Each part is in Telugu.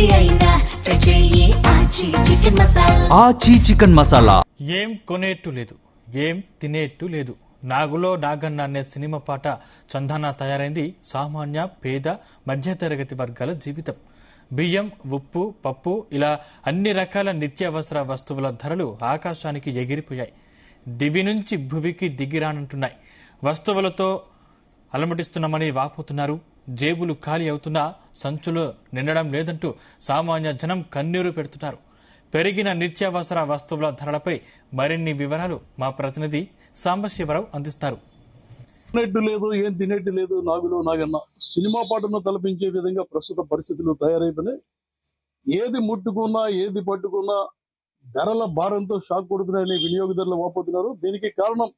ఏది అయినా ట్రై చెయ్యి ఆచి చికెన్ మసాలా. ఆచి చికెన్ మసాలా. ఏం కొనేట్టు లేదు, ఏం తినేట్టు లేదు. నాగులో నాగన్న అనే సినిమా పాట చందాన తయారైంది సామాన్య పేద మధ్యతరగతి వర్గాల జీవితం. బియ్యం, ఉప్పు, పప్పు ఇలా అన్ని రకాల నిత్యావసర వస్తువుల ధరలు ఆకాశానికి ఎగిరిపోయాయి. దివి నుంచి భువికి దిగిరానంటున్నాయి. వస్తువులతో అలమటిస్తున్నామని వాపోతున్నారు. జేబులు ఖాళీ అవుతున్నా సంచులు నిండడం లేదంటూ సామాన్య జనం కన్నీరు పెడుతున్నారు. పెరిగిన నిత్యావసర వస్తువుల ధరలపై మరిన్ని వివరాలు మా ప్రతినిధి సాంబశివరావు అందిస్తారు. తినేట్టు లేదు, ఏం తినేట్టు లేదు. నాగులో నాగన్న సినిమా పాటను తలపించే విధంగా ప్రస్తుత పరిస్థితులు తయారైపోయినాయి. ఏది ముట్టుకున్నా ఏది పట్టుకున్నా ధరల భారంతో షాక్ కొడుతున్నాయని వినియోగదారులు వాపోతున్నారు. దీనికి కారణం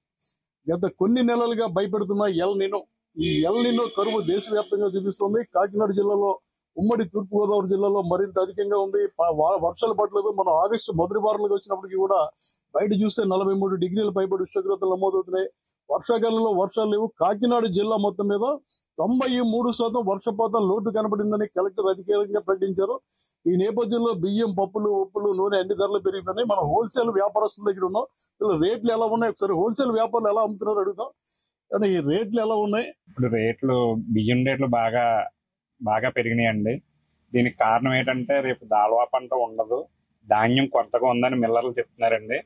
గత కొన్ని నెలలుగా భయపెడుతున్న ఎల్ నినో. ఈ ఎల్ నినో కరువు దేశవ్యాప్తంగా చూపిస్తుంది. కాకినాడ జిల్లాలో, ఉమ్మడి తూర్పుగోదావరి జిల్లాలో మరింత అధికంగా ఉంది. వర్షాలు పడలేదు. మనం ఆగస్టు మొదటి వారంలోకి వచ్చినప్పటికీ కూడా బయట చూస్తే 43 డిగ్రీల పైబడి ఉష్ణోగ్రతలు నమోదవుతున్నాయి. వర్షాకాలంలో వర్షాలు లేవు. కాకినాడ జిల్లా మొత్తం మీద 93% వర్షపాతం లోటు కనబడిందని కలెక్టర్ అధికారికంగా ప్రకటించారు. ఈ నేపథ్యంలో బియ్యం, పప్పులు, ఉప్పులు, నూనె అన్ని ధరలు పెరిగిపోయినాయి. మనం హోల్సేల్ వ్యాపారస్తుల దగ్గర ఉన్నాం. రేట్లు ఎలా ఉన్నాయి ఒకసారి హోల్సేల్ వ్యాపారులు ఎలా అమ్ముతున్నారు అడుగుతాం. కానీ ఈ రేట్లు ఎలా ఉన్నాయి? ఇప్పుడు బియ్యం రేట్లు బాగా పెరిగినాయండి. దీనికి కారణం ఏంటంటే రేపు దాల్వా పంట ఉండదు, ధాన్యం కొత్తగా ఉందని మిల్లర్లు చెప్తున్నారండి.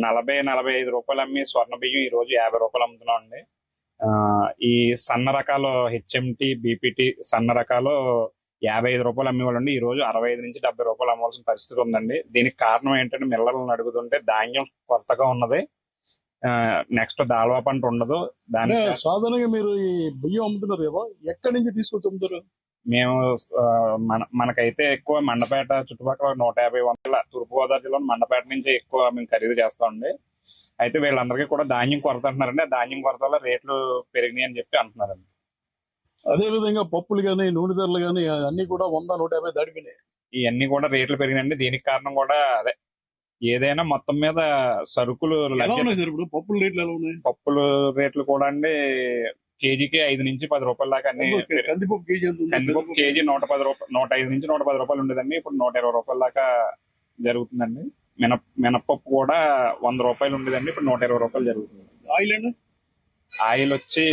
40-45 రూపాయలు అమ్మి స్వర్ణ బియ్యం ఈ రోజు 50 రూపాయలు అమ్ముతున్నాం అండి. ఈ సన్న రకాలు హెచ్ఎంటి, బీపీటీ సన్న రకాలు 55 రూపాయలు అమ్మేవాళ్ళండి. ఈ రోజు 65 నుంచి 70 రూపాయలు అమ్మవలసిన పరిస్థితి ఉందండి. దీనికి కారణం ఏంటంటే మిల్లర్లను అడుగుతుంటే ధాన్యం కొత్తగా ఉన్నది, నెక్స్ట్ దాల్వా పంట ఉండదు. దాని సాధారణంగా మీరు ఈ బియ్యం అమ్ముతున్నారు కదా, ఎక్కడి నుంచి తీసుకొచ్చి అమ్ముతారు? మేము మనకైతే ఎక్కువ మండపేట చుట్టుపక్కల 150 తూర్పుగోదావరి జిల్లా మండపేట నుంచి ఎక్కువ మేము ఖరీదు చేస్తామండి. అయితే వీళ్ళందరికీ కూడా ధాన్యం కొరత అంటున్నారండి. ధాన్యం కొరత వల్ల రేట్లు పెరిగినాయి అని చెప్పి అంటున్నారండి. అదే విధంగా పప్పులు గానీ, నూనె ధరలు గానీ అన్ని కూడా 100-150 దాటిపోయినాయి. ఇవన్నీ కూడా రేట్లు పెరిగినాయండి. దీనికి కారణం కూడా అదే, ఏదైనా మొత్తం మీద సరుకులు ఇప్పుడు పప్పుల రేట్లు ఎలా ఉన్నాయి? పప్పుల రేట్లు కూడా అండి కేజీకి 5 నుంచి 10 రూపాయల దాకా అన్ని. కందిపప్పు కేజీ కందిపప్పు కేజీ 105 నుంచి 110 రూపాయలు ఉండేదండి. ఇప్పుడు 120 రూపాయల దాకా జరుగుతుందండి. మినపప్పు కూడా 100 రూపాయలు ఉండేదండి. ఇప్పుడు 120 రూపాయలు జరుగుతుంది. ఆయిల్ వచ్చి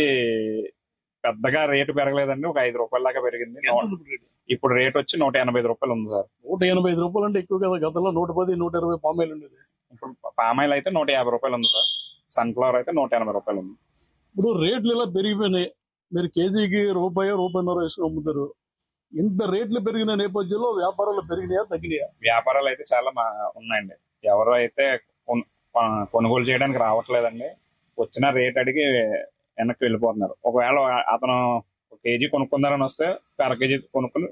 పెద్దగా రేటు పెరగలేదండి, ఒక 5 రూపాయల దాకా పెరిగింది. ఇప్పుడు రేట్ వచ్చి 185 రూపాయలు ఉంది సార్. 185 రూపాయలు అంటే ఎక్కువ కదా. గతంలో 110-120 పామాయిల్ ఉండేది. ఇప్పుడు పామాయిల్ అయితే 150 రూపాయలు ఉంది సార్. సన్ఫ్లవర్ అయితే 180 రూపాయలు ఉంది. ఇప్పుడు రేట్లు ఇలా పెరిగిపోయినాయి. మీరు కేజీకి రూపాయన్నర వేసుకుని అమ్ముతారు. ఇంత రేట్లు పెరిగిన నేపథ్యంలో వ్యాపారాలు పెరిగినాయా, తగ్గినాయా? వ్యాపారాలు అయితే చాలా ఉన్నాయండి. ఎవరు అయితే కొనుగోలు చేయడానికి రావట్లేదండి. వచ్చిన రేట్ అడిగి వెనక్కి వెళ్ళిపోతున్నారు. ఒకవేళ అతను కేజీ కొనుక్కుందారని వస్తే అర కేజీ కొనుక్కుని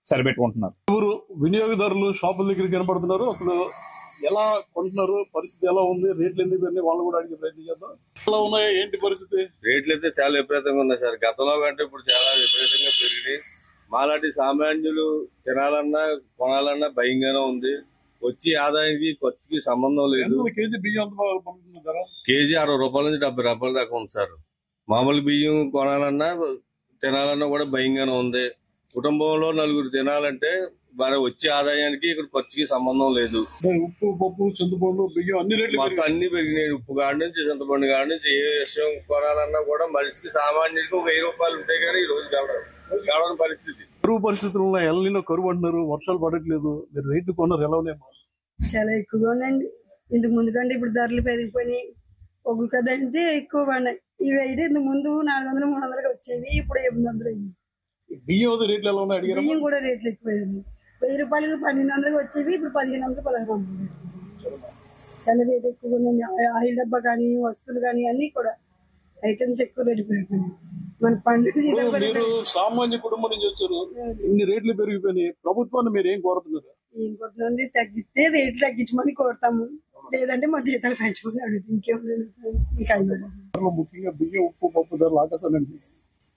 సరిపెట్టుకుంటున్నారు. ఎవరు వినియోగదారులు షాపుల దగ్గర కనపడుతున్నారు. అసలు ఎలా కొంటున్నారు, పరిస్థితి ఎలా ఉంది, రేట్లు ఎందుకు పెరిగినాయి వాళ్ళు కూడా అడిగే ప్రయత్నం చేద్దాం. ఎలా ఉన్నాయి, ఏంటి పరిస్థితి? రేట్లు అయితే చాలా విపరీతంగా ఉన్నాయి సార్. గతంలో కంటే ఇప్పుడు చాలా విపరీతంగా పెరిగినాయి. మాలాంటి సామాన్యులు తినాలన్నా కొనాలన్నా భయంగానే ఉంది. వచ్చి ఆదాయానికి ఖర్చుకి సంబంధం లేదు. కేజీ బియ్యం కేజీ 60 రూపాయల నుంచి 70 రూపాయల దాకా ఉంది సార్. మామూలు బియ్యం కొనాలన్నా తినాలన్నా కూడా భయంగానే ఉంది. కుటుంబంలో 4 తినాలంటే మన వచ్చే ఆదాయానికి ఇక్కడ ఖర్చుకి సంబంధం లేదు. ఉప్పు, పప్పు, చింతపండు, బియ్యం అన్ని రేట్లు మొత్తం అన్ని పెరిగినాయి. ఉప్పు కాడి నుంచి చింతపండు కాడి నుంచి ఏ విషయం కొనాలన్నా కూడా మనిషికి సామాన్యుడికి ఒక 1000 రూపాయలు ఉంటే కానీ ఈ రోజు కావడం పరిస్థితి. కరువు పరిస్థితులు ఉన్నాయి. ఎల్లినో కరువు అంటున్నారు, వర్షాలు పడట్లేదు. మీరు రేట్లు కొన్నారు, ఎలా ఉన్నాయి? చాలా ఎక్కువగా ఉన్నాయండి. ఇంతకు ముందు కంటే ఇప్పుడు ధరలు పెరిగిపోయినాయి. ఒక కథ అంటే ఎక్కువ పడినాయి. ఇవి అయితే ఇంతకు ముందు 400-300 వచ్చేవి, ఇప్పుడు 800 అయింది. బియ్యం రేట్లు ఎలా ఉన్నాయి? బియ్యం కూడా రేట్లు ఎక్కువైంది. 1000 రూపాయలకి 1200 వచ్చేవి, ఇప్పుడు 1500-1600. చాలా రేట్ ఎక్కువగా ఉన్నాయి. ఆయిల్ డబ్బా కానీ, వస్తువులు కానీ అన్ని కూడా ఐటమ్స్ ఎక్కువ రేటు పెరిగిపోయినాయి. మన పండుగ మీరు సామాన్య కుటుంబం నుంచి వచ్చారు, ఇన్ని రేట్లు పెరిగిపోయినాయి. ప్రభుత్వాన్ని మీరు ఏం కోరుతున్నారు? ఏం కోరుతుంది, తగ్గితే రేట్లు తగ్గించమని కోరుతాము. లేదంటే మా జీతాలు పెంచమని అడుగుతుంది. ఇంకేం లేదు. ముఖ్యంగా బియ్యం, ఉప్పు, పప్పు ధరలు ఆకాశాలండి.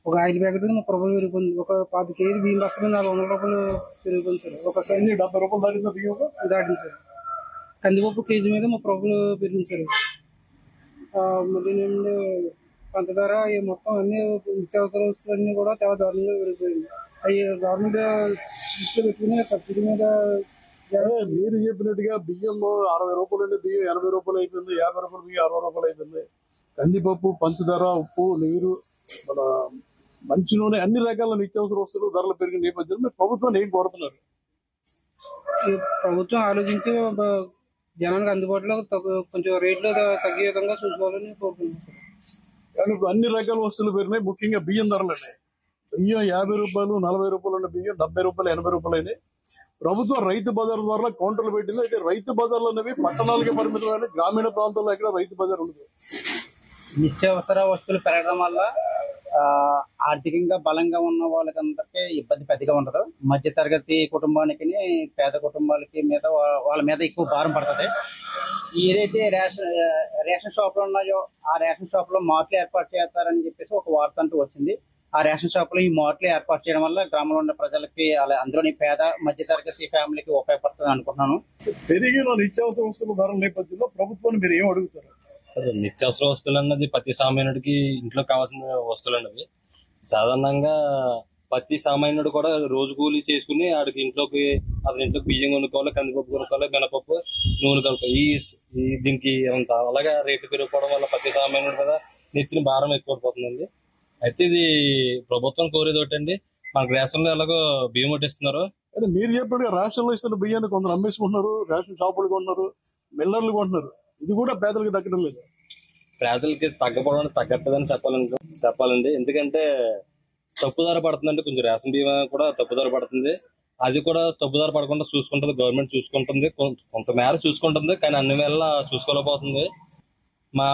ఒక 5 ప్యాకెట్ 30 రూపాయలు పెరుగుతుంది. ఒక 10 కేజీ బియ్యం బస్తాలు 400 రూపాయలు పెరుగుతుంది సార్. ఒక కేజీ 70 రూపాయలు దాటిందా బియ్యం? దాటింది సార్. కందిపప్పు కేజీ మీద 30 రూపాయలు పెరిగింది సార్. మళ్ళీ పంచదార మొత్తం అన్ని నిత్యావసర వస్తువులన్నీ కూడా చాలా దారుణంగా పెరిగిపోయింది. అవి గవర్నమెంట్ దృష్టిలో పెట్టుకుని సబ్సిడీ మీద మీరు చెప్పినట్టుగా బియ్యం 60 రూపాయలు ఉండే బియ్యం 80 రూపాయలు అయిపోయింది, 50 రూపాయలు బియ్యం 60 రూపాయలు అయిపోయింది. కందిపప్పు, పంచదార, ఉప్పు, నీరు, మన మంచి నూనె, అన్ని రకాల నిత్యావసర వస్తువులు ధరలు పెరిగిన నేపథ్యంలో మీరు ప్రభుత్వాన్ని ఏం కోరుతున్నారు? ప్రభుత్వం ఆలోచించి జనానికి అందుబాటులో కొంచెం రేట్లు తగ్గే విధంగా చూసుకోవాలని కోరుకుంటున్నాను. కానీ ఇప్పుడు అన్ని రకాల వస్తువులు పెరిగినాయి, ముఖ్యంగా బియ్యం ధరలు ఉన్నాయి. బియ్యం 50 రూపాయలు, 40 రూపాయలు ఉన్న బియ్యం 70 రూపాయలు, 80 రూపాయలు అయినాయి. ప్రభుత్వం రైతు బజార్ ద్వారా కౌంటర్లు పెట్టింది. అయితే రైతు బజార్లు అనేవి పట్టణాలకే పరిమితమైన, గ్రామీణ ప్రాంతాల్లో ఎక్కడ రైతు బజార్ ఉండదు. నిత్యావసర వస్తువులు పెరగడం వల్ల ఆర్థికంగా బలంగా ఉన్న వాళ్ళకందరికీ ఇబ్బంది పెద్దగా ఉండదు. మధ్య తరగతి కుటుంబానికి, పేద కుటుంబాలకి మీద వాళ్ళ మీద ఎక్కువ భారం పడుతుంది. ఏదైతే రేషన్ షాపులు ఉన్నాయో ఆ రేషన్ షాప్ లో మార్ట్లు ఏర్పాటు చేస్తారని చెప్పేసి ఒక వార్త అంటూ వచ్చింది. ఆ రేషన్ షాప్ లో ఈ మార్ట్లు ఏర్పాటు చేయడం వల్ల గ్రామంలో ఉన్న ప్రజలకి, అందులోని పేద మధ్య తరగతి ఫ్యామిలీకి ఉపయోగపడుతుంది అనుకుంటున్నాను. పెరిగిన నిత్యావసర వస్తువుల ధరల నేపథ్యంలో ప్రభుత్వాన్ని మీరు ఏం అడుగుతారు? నిత్యావసర వస్తువులు అన్నది ప్రతి సామాన్యుడికి ఇంట్లో కావాల్సిన వస్తువులు అన్నవి. సాధారణంగా ప్రతి సామాన్యుడు కూడా రోజు కూలీ చేసుకుని ఆడికి ఇంట్లోకి బియ్యం కొనుక్కోవాలి, కందిపప్పు కొనుక్కోవాలి, మినపప్పు, నూనె కలుపుకోవాలి. దీనికి అంత అలాగా రేటు పెరిగిపోవడం వల్ల ప్రతి సామాన్యుడు కదా నెత్తిన భారం ఎక్కువైపోతుందండి. అయితే ఇది ప్రభుత్వం కోరేది ఒకటండి, మనకు రేషన్లో ఎలాగో బియ్యం కొట్టిస్తున్నారు. అంటే మీరు చెప్పినట్టుగా రేషన్లో ఇస్తున్న బియ్యాన్ని కొందరు అమ్మేసుకుంటున్నారు, రేషన్ షాపులు కొంటున్నారు, మిల్లర్లు కొంటున్నారు. ఇది కూడా పేదలకు తగ్గడం లేదు. పేదలకి తగ్గపోవడం తగ్గట్టదని చెప్పాలండి. ఎందుకంటే తప్పుదార పడుతుందండి. కొంచెం రేషన్ బీమా కూడా తప్పుదార పడుతుంది. అది కూడా తప్పుదార పడకుండా చూసుకుంటుంది, గవర్నమెంట్ చూసుకుంటుంది, కొంతమేర చూసుకుంటుంది. కానీ అన్ని వేళ చూసుకోలేకపోతుంది. మా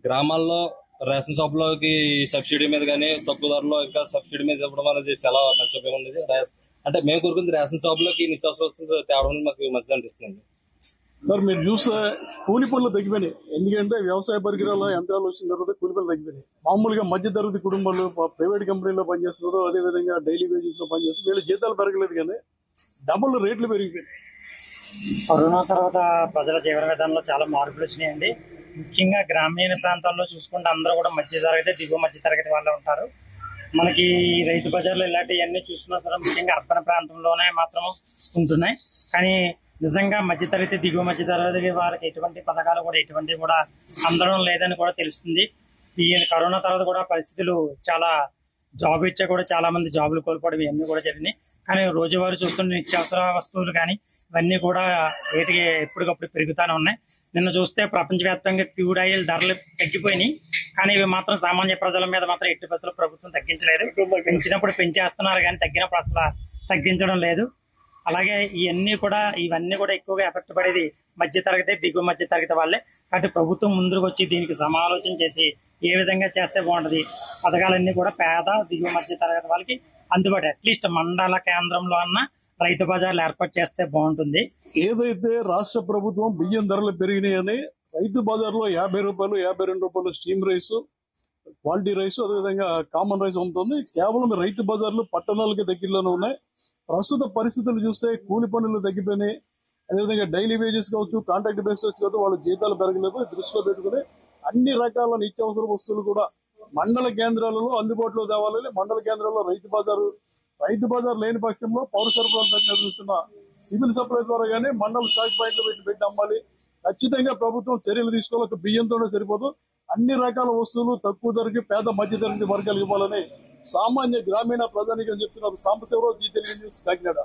గ్రామాల్లో రేషన్ షాప్ లోకి సబ్సిడీ మీద కానీ తక్కువ ధరలో ఇంకా సబ్సిడీ మీద ఇవ్వడం అనేది చాలా మంచి ఉండేది. అంటే మేము కోరుకుంది రేషన్ షాప్ లోకి నిత్యావసర వస్తువులు తేవడం మాకు మంచిది అనిపిస్తుంది. సార్ మీరు చూస్తే కూలి పనులు తగ్గిపోయినాయి. ఎందుకంటే వ్యవసాయ పరికరాల యంత్రాలు వచ్చిన తర్వాత కూలి పనులు తగ్గిపోయినాయి. మామూలుగా మధ్య తరగతి కుటుంబాలు ప్రైవేట్ కంపెనీలో పనిచేస్తున్నారు, అదేవిధంగా డైలీ వేజెస్ లో పనిచేస్తున్నారు. వీళ్ళ జీతాలు పెరగలేదు కానీ డబుల్ రేట్లు పెరిగిపోయినాయి. కరోనా తర్వాత ప్రజల జీవన విధానంలో చాలా మార్పులు వచ్చినాయండి. ముఖ్యంగా గ్రామీణ ప్రాంతాల్లో చూసుకుంటే అందరూ కూడా మధ్య తరగతి, దిగువ మధ్య తరగతి వాళ్ళు ఉంటారు. మనకి రైతు బజార్లు ఇలాంటివన్నీ చూసుకున్నా సరే ముఖ్యంగా అర్బన్ ప్రాంతంలోనే మాత్రం ఉంటున్నాయి. కానీ నిజంగా మధ్యతరగతి, దిగువ మధ్య తరగతి వారికి ఎటువంటి పథకాలు కూడా ఎటువంటి కూడా అందడం లేదని కూడా తెలుస్తుంది. ఈ కరోనా తర్వాత కూడా పరిస్థితులు చాలా జాబ్ ఇచ్చా కూడా చాలా మంది జాబులు కోల్పోవడం ఇవన్నీ కూడా జరిగినాయి. కానీ రోజువారీ చూస్తున్న నిత్యావసర వస్తువులు కానీ ఇవన్నీ కూడా రేటుకి ఎప్పటికప్పుడు పెరుగుతూనే ఉన్నాయి. నిన్న చూస్తే ప్రపంచవ్యాప్తంగా క్రూడ్ ఆయిల్ ధరలు తగ్గిపోయినాయి. కానీ ఇవి మాత్రం సామాన్య ప్రజల మీద మాత్రం ఎట్టి పరిస్థితుల్లో ప్రభుత్వం తగ్గించలేదు. పెంచినప్పుడు పెంచేస్తున్నారు కానీ తగ్గినప్పుడు అసలు తగ్గించడం లేదు. అలాగే ఇవన్నీ కూడా ఎక్కువగా ఎఫెక్ట్ పడేది మధ్య తరగతి, దిగువ మధ్య తరగతి వాళ్ళే. కాబట్టి ప్రభుత్వం ముందుకు వచ్చి దీనికి సమాలోచన చేసి ఏ విధంగా చేస్తే బాగుంటది, పథకాలన్నీ కూడా పేద, దిగువ మధ్య తరగతి వాళ్ళకి అందుబాటు అట్లీస్ట్ మండల కేంద్రంలో అన్న రైతు బజార్లు ఏర్పాటు చేస్తే బాగుంటుంది. ఏదైతే రాష్ట్ర ప్రభుత్వం బియ్యం ధరలు పెరిగినాయని రైతు బజార్లో 50 రూపాయలు, 52 రూపాయలు స్టీమ్ రైస్, క్వాలిటీ రైస్, అదేవిధంగా కామన్ రైస్ ఉంటుంది. కేవలం రైతు బజార్లు పట్టణాలకి దగ్గరలోనే ఉన్నాయి. ప్రస్తుత పరిస్థితులు చూస్తే కూలి పనులు తగ్గిపోయినాయి. అదేవిధంగా డైలీ వేజెస్ కావచ్చు, కాంట్రాక్ట్ బేసిస్ కావచ్చు, వాళ్ళ జీతాలు పెరగలేదు. దృష్టిలో పెట్టుకుని అన్ని రకాల నిత్యావసర వస్తువులు కూడా మండల కేంద్రాలలో అందుబాటులో తేవాలని, మండల కేంద్రాల్లో రైతు బజార్ లేని పక్షంలో పౌర సరఫరాల శాఖ నిర్వహిస్తున్న సివిల్ సప్లై ద్వారా కానీ మండల స్టాక్ పాయింట్లు పెట్టి అమ్మాలి. ఖచ్చితంగా ప్రభుత్వం చర్యలు తీసుకోవాలి. ఒక బియ్యంతోనే సరిపోదు, అన్ని రకాల వస్తువులు తక్కువ ధరకి పేద మధ్య తరగతి వర్గాలకు ఇవ్వాలని సామాన్య గ్రామీణ ప్రజానికని చెప్తున్నారు. Sambasivarao, Zee Telugu News, Kakinada.